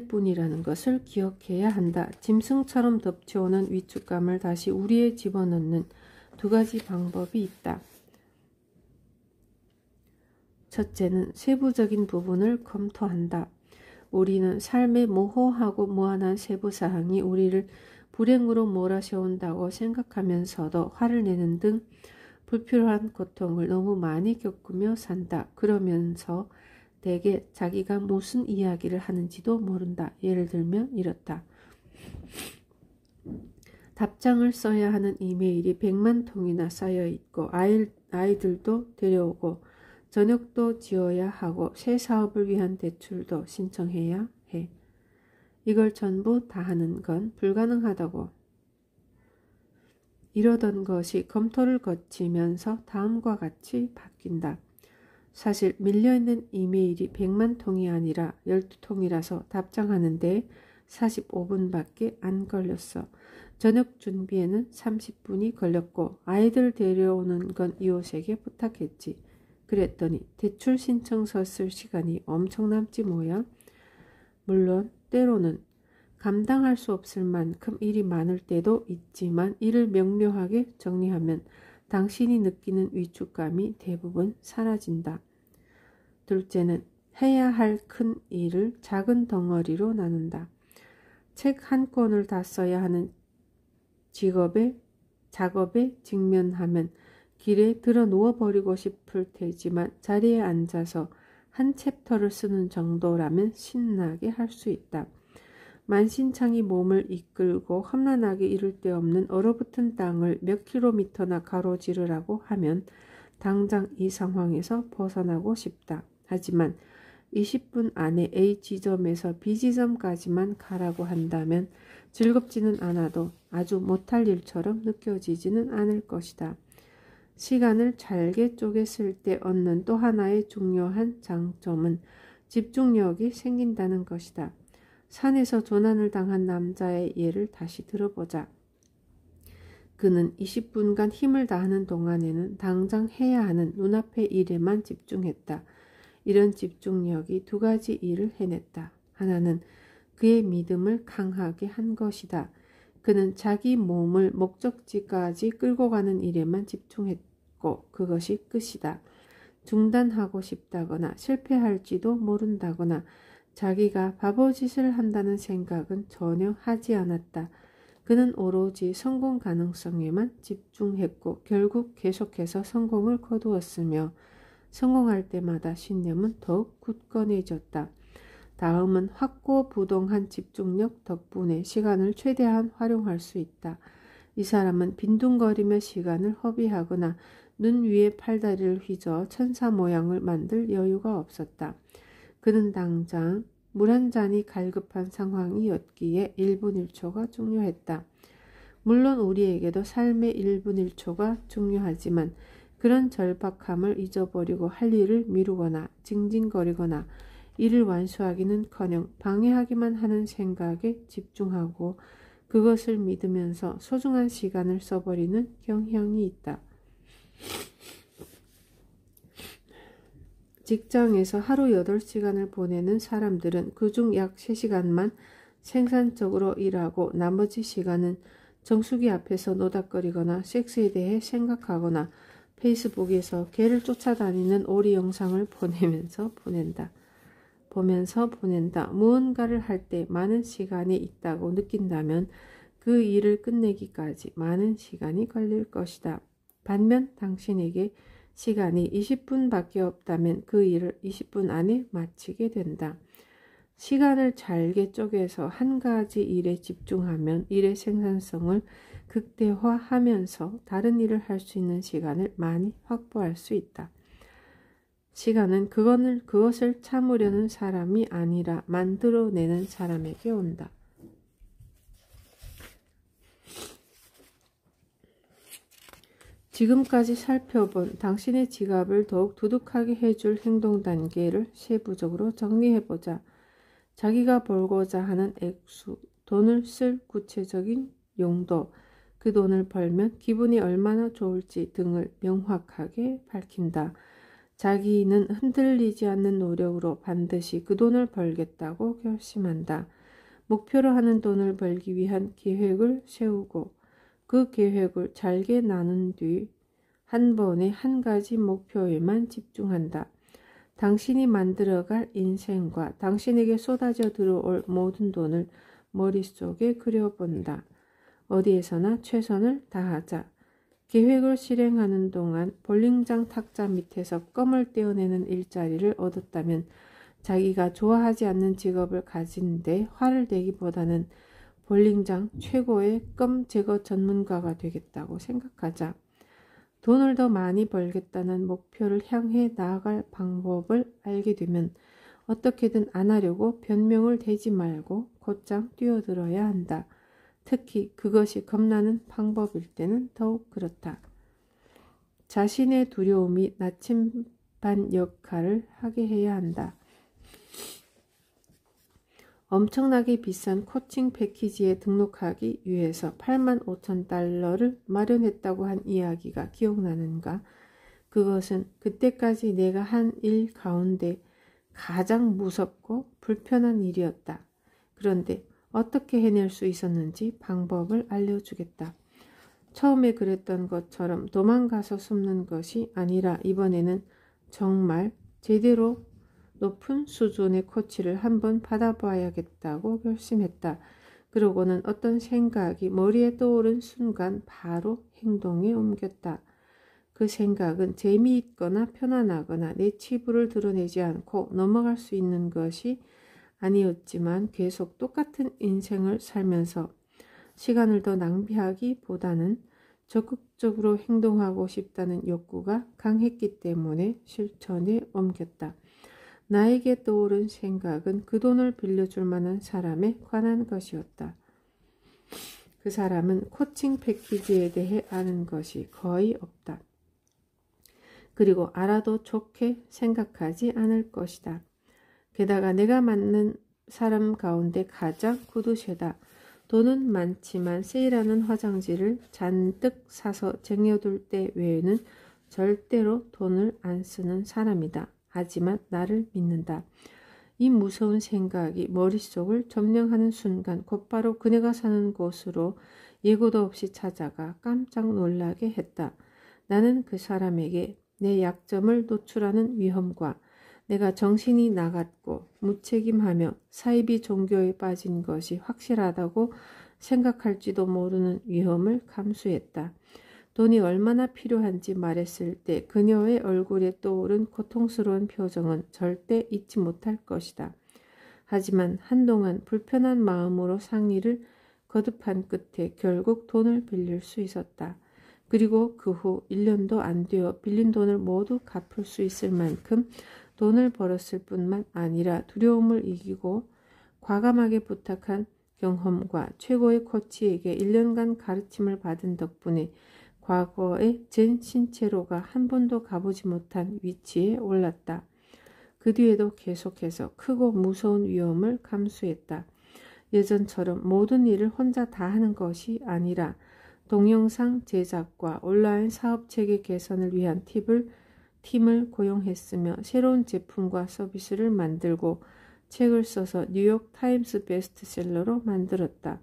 뿐이라는 것을 기억해야 한다. 짐승처럼 덮쳐오는 위축감을 다시 우리에 집어넣는 두 가지 방법이 있다. 첫째는 세부적인 부분을 검토한다. 우리는 삶의 모호하고 무한한 세부사항이 우리를 불행으로 몰아세운다고 생각하면서도 화를 내는 등 불필요한 고통을 너무 많이 겪으며 산다. 그러면서 대개 자기가 무슨 이야기를 하는지도 모른다. 예를 들면 이렇다. 답장을 써야 하는 이메일이 100만 통이나 쌓여있고 아이들도 데려오고 저녁도 지어야 하고 새 사업을 위한 대출도 신청해야 해. 이걸 전부 다 하는 건 불가능하다고. 이러던 것이 검토를 거치면서 다음과 같이 바뀐다. 사실 밀려있는 이메일이 100만 통이 아니라 12통이라서 답장하는데 45분밖에 안 걸렸어. 저녁 준비에는 30분이 걸렸고 아이들 데려오는 건 이웃에게 부탁했지. 그랬더니 대출 신청서 쓸 시간이 엄청 남지 뭐야. 물론 때로는 감당할 수 없을 만큼 일이 많을 때도 있지만 일을 명료하게 정리하면 당신이 느끼는 위축감이 대부분 사라진다. 둘째는 해야 할 큰 일을 작은 덩어리로 나눈다. 책 한 권을 다 써야 하는 작업에 직면하면 길에 들어 누워버리고 싶을 테지만 자리에 앉아서 한 챕터를 쓰는 정도라면 신나게 할 수 있다. 만신창이 몸을 이끌고 험난하게 이를 데 없는 얼어붙은 땅을 몇 킬로미터나 가로지르라고 하면 당장 이 상황에서 벗어나고 싶다. 하지만 20분 안에 A 지점에서 B 지점까지만 가라고 한다면 즐겁지는 않아도 아주 못할 일처럼 느껴지지는 않을 것이다. 시간을 잘게 쪼개 쓸 때 얻는 또 하나의 중요한 장점은 집중력이 생긴다는 것이다. 산에서 조난을 당한 남자의 예를 다시 들어보자. 그는 20분간 힘을 다하는 동안에는 당장 해야 하는 눈앞의 일에만 집중했다. 이런 집중력이 두 가지 일을 해냈다. 하나는 그의 믿음을 강하게 한 것이다. 그는 자기 몸을 목적지까지 끌고 가는 일에만 집중했고 그것이 끝이다. 중단하고 싶다거나 실패할지도 모른다거나 자기가 바보짓을 한다는 생각은 전혀 하지 않았다. 그는 오로지 성공 가능성에만 집중했고 결국 계속해서 성공을 거두었으며 성공할 때마다 신념은 더욱 굳건해졌다. 다음은 확고부동한 집중력 덕분에 시간을 최대한 활용할 수 있다. 이 사람은 빈둥거리며 시간을 허비하거나 눈 위에 팔다리를 휘저어 천사 모양을 만들 여유가 없었다. 그는 당장 물 한 잔이 갈급한 상황이었기에 1분 1초가 중요했다. 물론 우리에게도 삶의 1분 1초가 중요하지만 그런 절박함을 잊어버리고 할 일을 미루거나 징징거리거나 일을 완수하기는커녕 방해하기만 하는 생각에 집중하고 그것을 믿으면서 소중한 시간을 써버리는 경향이 있다. 직장에서 하루 8시간을 보내는 사람들은 그중 약 3시간만 생산적으로 일하고 나머지 시간은 정수기 앞에서 노닥거리거나 섹스에 대해 생각하거나 페이스북에서 개를 쫓아다니는 오리 영상을 보면서 보낸다. 무언가를 할 때 많은 시간이 있다고 느낀다면 그 일을 끝내기까지 많은 시간이 걸릴 것이다. 반면 당신에게 시간이 20분밖에 없다면 그 일을 20분 안에 마치게 된다. 시간을 잘게 쪼개서 한 가지 일에 집중하면 일의 생산성을 극대화하면서 다른 일을 할 수 있는 시간을 많이 확보할 수 있다. 시간은 그것을 참으려는 사람이 아니라 만들어내는 사람에게 온다. 지금까지 살펴본 당신의 지갑을 더욱 두둑하게 해줄 행동 단계를 세부적으로 정리해보자. 자기가 벌고자 하는 액수, 돈을 쓸 구체적인 용도, 그 돈을 벌면 기분이 얼마나 좋을지 등을 명확하게 밝힌다. 자기는 흔들리지 않는 노력으로 반드시 그 돈을 벌겠다고 결심한다. 목표로 하는 돈을 벌기 위한 계획을 세우고 그 계획을 잘게 나눈 뒤 한 번에 한 가지 목표에만 집중한다. 당신이 만들어갈 인생과 당신에게 쏟아져 들어올 모든 돈을 머릿속에 그려본다. 어디에서나 최선을 다하자. 계획을 실행하는 동안 볼링장 탁자 밑에서 껌을 떼어내는 일자리를 얻었다면 자기가 좋아하지 않는 직업을 가진 데 화를 내기보다는 볼링장 최고의 껌 제거 전문가가 되겠다고 생각하자. 돈을 더 많이 벌겠다는 목표를 향해 나아갈 방법을 알게 되면 어떻게든 안 하려고 변명을 대지 말고 곧장 뛰어들어야 한다. 특히 그것이 겁나는 방법일 때는 더욱 그렇다. 자신의 두려움이 나침반 역할을 하게 해야 한다. 엄청나게 비싼 코칭 패키지에 등록하기 위해서 85,000달러를 마련했다고 한 이야기가 기억나는가? 그것은 그때까지 내가 한 일 가운데 가장 무섭고 불편한 일이었다. 그런데 어떻게 해낼 수 있었는지 방법을 알려주겠다. 처음에 그랬던 것처럼 도망가서 숨는 것이 아니라 이번에는 정말 제대로 높은 수준의 코치를 한번 받아봐야겠다고 결심했다. 그러고는 어떤 생각이 머리에 떠오른 순간 바로 행동에 옮겼다. 그 생각은 재미있거나 편안하거나 내 치부를 드러내지 않고 넘어갈 수 있는 것이 아니었지만 계속 똑같은 인생을 살면서 시간을 더 낭비하기보다는 적극적으로 행동하고 싶다는 욕구가 강했기 때문에 실천에 옮겼다. 나에게 떠오른 생각은 그 돈을 빌려줄 만한 사람에 관한 것이었다. 그 사람은 코칭 패키지에 대해 아는 것이 거의 없다. 그리고 알아도 좋게 생각하지 않을 것이다. 게다가 내가 맞는 사람 가운데 가장 구두쇠다. 돈은 많지만 세일하는 화장지를 잔뜩 사서 쟁여둘 때 외에는 절대로 돈을 안 쓰는 사람이다. 하지만 나를 믿는다. 이 무서운 생각이 머릿속을 점령하는 순간 곧바로 그네가 사는 곳으로 예고도 없이 찾아가 깜짝 놀라게 했다. 나는 그 사람에게 내 약점을 노출하는 위험과 내가 정신이 나갔고 무책임하며 사이비 종교에 빠진 것이 확실하다고 생각할지도 모르는 위험을 감수했다. 돈이 얼마나 필요한지 말했을 때 그녀의 얼굴에 떠오른 고통스러운 표정은 절대 잊지 못할 것이다. 하지만 한동안 불편한 마음으로 상의를 거듭한 끝에 결국 돈을 빌릴 수 있었다. 그리고 그 후 1년도 안 되어 빌린 돈을 모두 갚을 수 있을 만큼 돈을 벌었을 뿐만 아니라 두려움을 이기고 과감하게 부탁한 경험과 최고의 코치에게 1년간 가르침을 받은 덕분에 과거의 젠 신체로가 한 번도 가보지 못한 위치에 올랐다. 그 뒤에도 계속해서 크고 무서운 위험을 감수했다. 예전처럼 모든 일을 혼자 다 하는 것이 아니라 동영상 제작과 온라인 사업 체계 개선을 위한 팀을 고용했으며 새로운 제품과 서비스를 만들고 책을 써서 뉴욕 타임스 베스트셀러로 만들었다.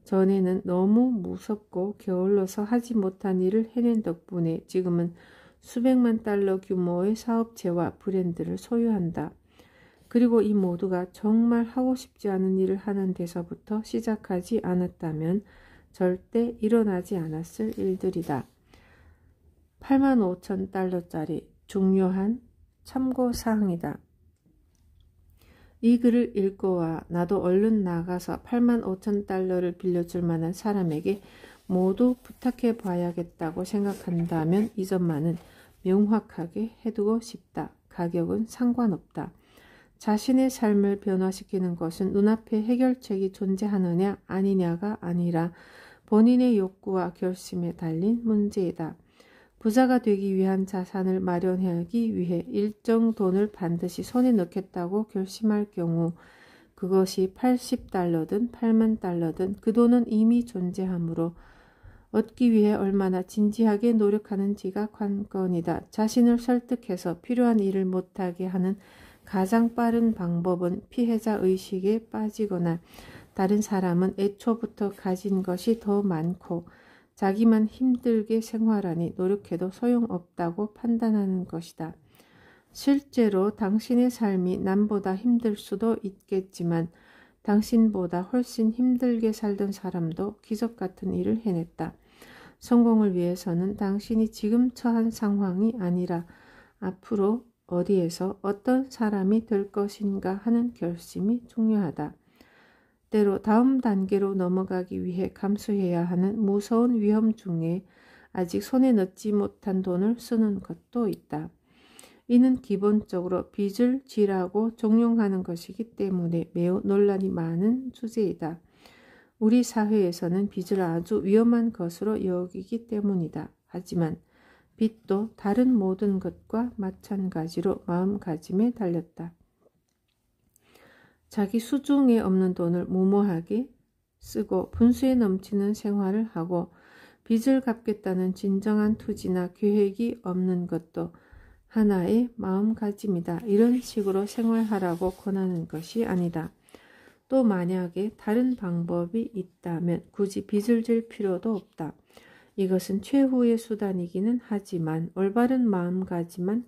전에는 너무 무섭고 게을러서 하지 못한 일을 해낸 덕분에 지금은 수백만 달러 규모의 사업체와 브랜드를 소유한다. 그리고 이 모두가 정말 하고 싶지 않은 일을 하는 데서부터 시작하지 않았다면 절대 일어나지 않았을 일들이다. 85,000달러짜리 중요한 참고사항이다. 이 글을 읽고 와 나도 얼른 나가서 85,000달러를 빌려줄 만한 사람에게 모두 부탁해 봐야겠다고 생각한다면 이 점만은 명확하게 해두고 싶다. 가격은 상관없다. 자신의 삶을 변화시키는 것은 눈앞에 해결책이 존재하느냐 아니냐가 아니라 본인의 욕구와 결심에 달린 문제이다. 부자가 되기 위한 자산을 마련하기 위해 일정 돈을 반드시 손에 넣겠다고 결심할 경우 그것이 80달러든 8만 달러든 그 돈은 이미 존재하므로 얻기 위해 얼마나 진지하게 노력하는지가 관건이다. 자신을 설득해서 필요한 일을 못하게 하는 가장 빠른 방법은 피해자 의식에 빠지거나 다른 사람은 애초부터 가진 것이 더 많고 자기만 힘들게 생활하니 노력해도 소용없다고 판단하는 것이다. 실제로 당신의 삶이 남보다 힘들 수도 있겠지만 당신보다 훨씬 힘들게 살던 사람도 기적 같은 일을 해냈다. 성공을 위해서는 당신이 지금 처한 상황이 아니라 앞으로 어디에서 어떤 사람이 될 것인가 하는 결심이 중요하다. 때로 다음 단계로 넘어가기 위해 감수해야 하는 무서운 위험 중에 아직 손에 넣지 못한 돈을 쓰는 것도 있다. 이는 기본적으로 빚을 지라고 종용하는 것이기 때문에 매우 논란이 많은 주제이다. 우리 사회에서는 빚을 아주 위험한 것으로 여기기 때문이다. 하지만 빚도 다른 모든 것과 마찬가지로 마음가짐에 달렸다. 자기 수중에 없는 돈을 무모하게 쓰고 분수에 넘치는 생활을 하고 빚을 갚겠다는 진정한 투지나 계획이 없는 것도 하나의 마음가짐이다. 이런 식으로 생활하라고 권하는 것이 아니다. 또 만약에 다른 방법이 있다면 굳이 빚을 질 필요도 없다. 이것은 최후의 수단이기는 하지만 올바른 마음가짐만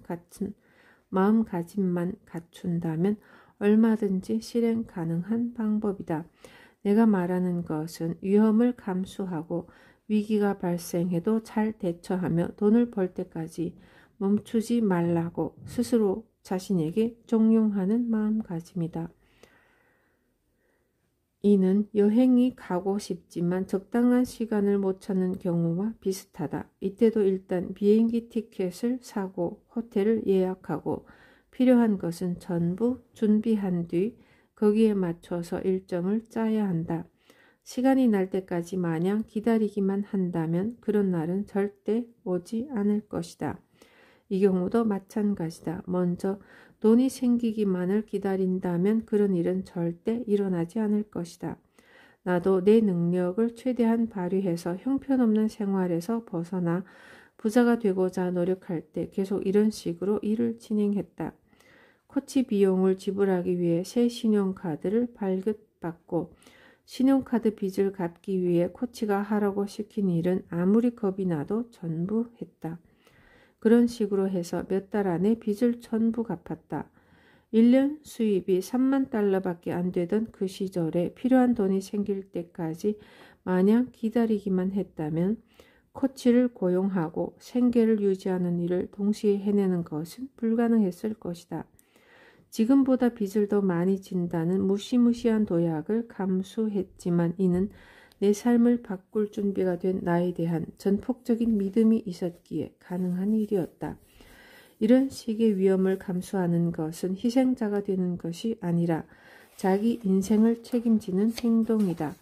갖춘다면 얼마든지 실행 가능한 방법이다. 내가 말하는 것은 위험을 감수하고 위기가 발생해도 잘 대처하며 돈을 벌 때까지 멈추지 말라고 스스로 자신에게 종용하는 마음가짐이다. 이는 여행이 가고 싶지만 적당한 시간을 못 찾는 경우와 비슷하다. 이때도 일단 비행기 티켓을 사고 호텔을 예약하고 필요한 것은 전부 준비한 뒤 거기에 맞춰서 일정을 짜야 한다. 시간이 날 때까지 마냥 기다리기만 한다면 그런 날은 절대 오지 않을 것이다. 이 경우도 마찬가지다. 먼저 돈이 생기기만을 기다린다면 그런 일은 절대 일어나지 않을 것이다. 나도 내 능력을 최대한 발휘해서 형편없는 생활에서 벗어나 부자가 되고자 노력할 때 계속 이런 식으로 일을 진행했다. 코치 비용을 지불하기 위해 새 신용카드를 발급받고 신용카드 빚을 갚기 위해 코치가 하라고 시킨 일은 아무리 겁이 나도 전부 했다. 그런 식으로 해서 몇 달 안에 빚을 전부 갚았다. 1년 수입이 3만 달러밖에 안 되던 그 시절에 필요한 돈이 생길 때까지 마냥 기다리기만 했다면 코치를 고용하고 생계를 유지하는 일을 동시에 해내는 것은 불가능했을 것이다. 지금보다 빚을 더 많이 진다는 무시무시한 도약을 감수했지만 이는 내 삶을 바꿀 준비가 된 나에 대한 전폭적인 믿음이 있었기에 가능한 일이었다. 이런 식의 위험을 감수하는 것은 희생자가 되는 것이 아니라 자기 인생을 책임지는 행동이다.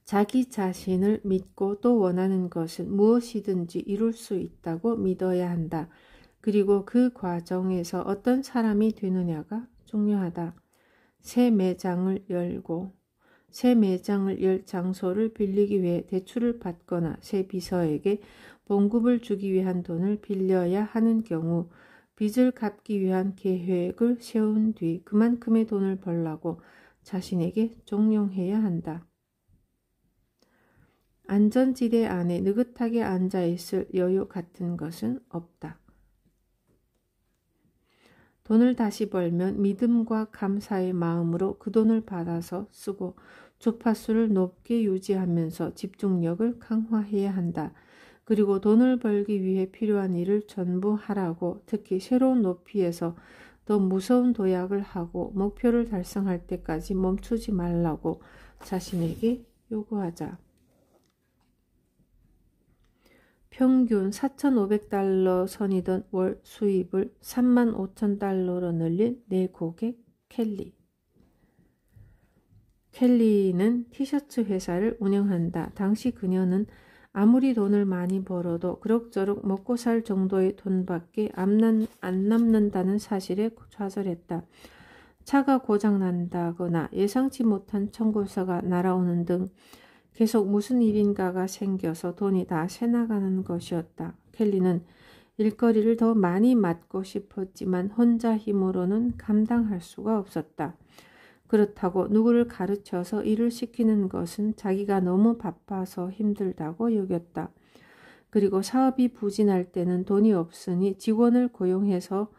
자기 자신을 믿고 또 원하는 것은 무엇이든지 이룰 수 있다고 믿어야 한다. 그리고 그 과정에서 어떤 사람이 되느냐가 중요하다. 새 매장을 열 장소를 빌리기 위해 대출을 받거나 새 비서에게 봉급을 주기 위한 돈을 빌려야 하는 경우 빚을 갚기 위한 계획을 세운 뒤 그만큼의 돈을 벌라고 자신에게 종용해야 한다. 안전지대 안에 느긋하게 앉아있을 여유 같은 것은 없다. 돈을 다시 벌면 믿음과 감사의 마음으로 그 돈을 받아서 쓰고 주파수를 높게 유지하면서 집중력을 강화해야 한다. 그리고 돈을 벌기 위해 필요한 일을 전부 하라고, 특히 새로운 높이에서 더 무서운 도약을 하고 목표를 달성할 때까지 멈추지 말라고 자신에게 요구하자. 평균 4,500달러 선이던 월 수입을 35,000달러로 늘린 내 고객 켈리. 켈리는 티셔츠 회사를 운영한다. 당시 그녀는 아무리 돈을 많이 벌어도 그럭저럭 먹고 살 정도의 돈밖에 안 남는다는 사실에 좌절했다. 차가 고장난다거나 예상치 못한 청구서가 날아오는 등 계속 무슨 일인가가 생겨서 돈이 다 새나가는 것이었다. 켈리는 일거리를 더 많이 맡고 싶었지만 혼자 힘으로는 감당할 수가 없었다. 그렇다고 누구를 가르쳐서 일을 시키는 것은 자기가 너무 바빠서 힘들다고 여겼다. 그리고 사업이 부진할 때는 돈이 없으니 직원을 고용해서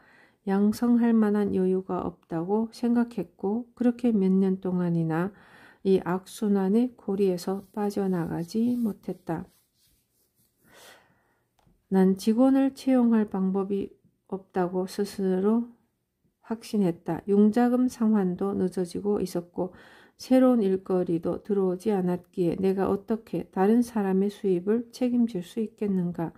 양성할 만한 여유가 없다고 생각했고, 그렇게 몇 년 동안이나 이 악순환의 고리에서 빠져나가지 못했다. 난 직원을 채용할 방법이 없다고 스스로 확신했다. 융자금 상환도 늦어지고 있었고 새로운 일거리도 들어오지 않았기에 내가 어떻게 다른 사람의 수입을 책임질 수 있겠는가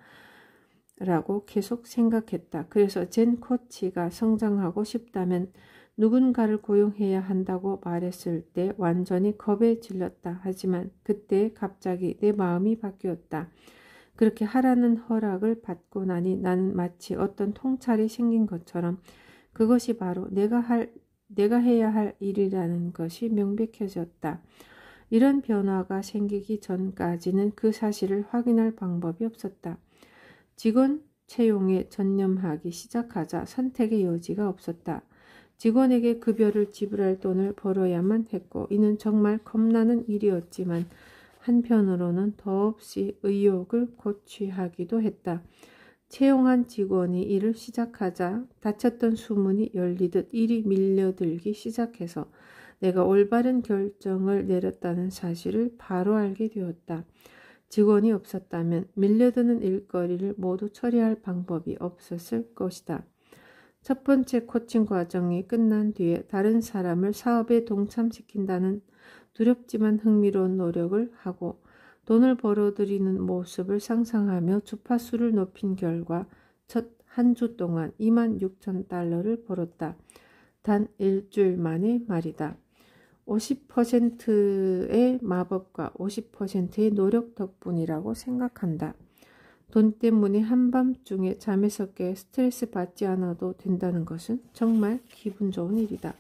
라고 계속 생각했다. 그래서 젠 코치가 성장하고 싶다면 누군가를 고용해야 한다고 말했을 때 완전히 겁에 질렸다. 하지만 그때 갑자기 내 마음이 바뀌었다. 그렇게 하라는 허락을 받고 나니 나는 마치 어떤 통찰이 생긴 것처럼 그것이 바로 내가 해야 할 일이라는 것이 명백해졌다. 이런 변화가 생기기 전까지는 그 사실을 확인할 방법이 없었다. 직원 채용에 전념하기 시작하자 선택의 여지가 없었다. 직원에게 급여를 지불할 돈을 벌어야만 했고 이는 정말 겁나는 일이었지만 한편으로는 더없이 의욕을 고취하기도 했다. 채용한 직원이 일을 시작하자 닫혔던 수문이 열리듯 일이 밀려들기 시작해서 내가 올바른 결정을 내렸다는 사실을 바로 알게 되었다. 직원이 없었다면 밀려드는 일거리를 모두 처리할 방법이 없었을 것이다. 첫 번째 코칭 과정이 끝난 뒤에 다른 사람을 사업에 동참시킨다는 두렵지만 흥미로운 노력을 하고 돈을 벌어들이는 모습을 상상하며 주파수를 높인 결과 첫 한 주 동안 26,000달러를 벌었다. 단 일주일 만의 말이다. 50%의 마법과 50%의 노력 덕분이라고 생각한다. 돈 때문에 한밤중에 잠에서 깨 스트레스 받지 않아도 된다는 것은 정말 기분 좋은 일이다.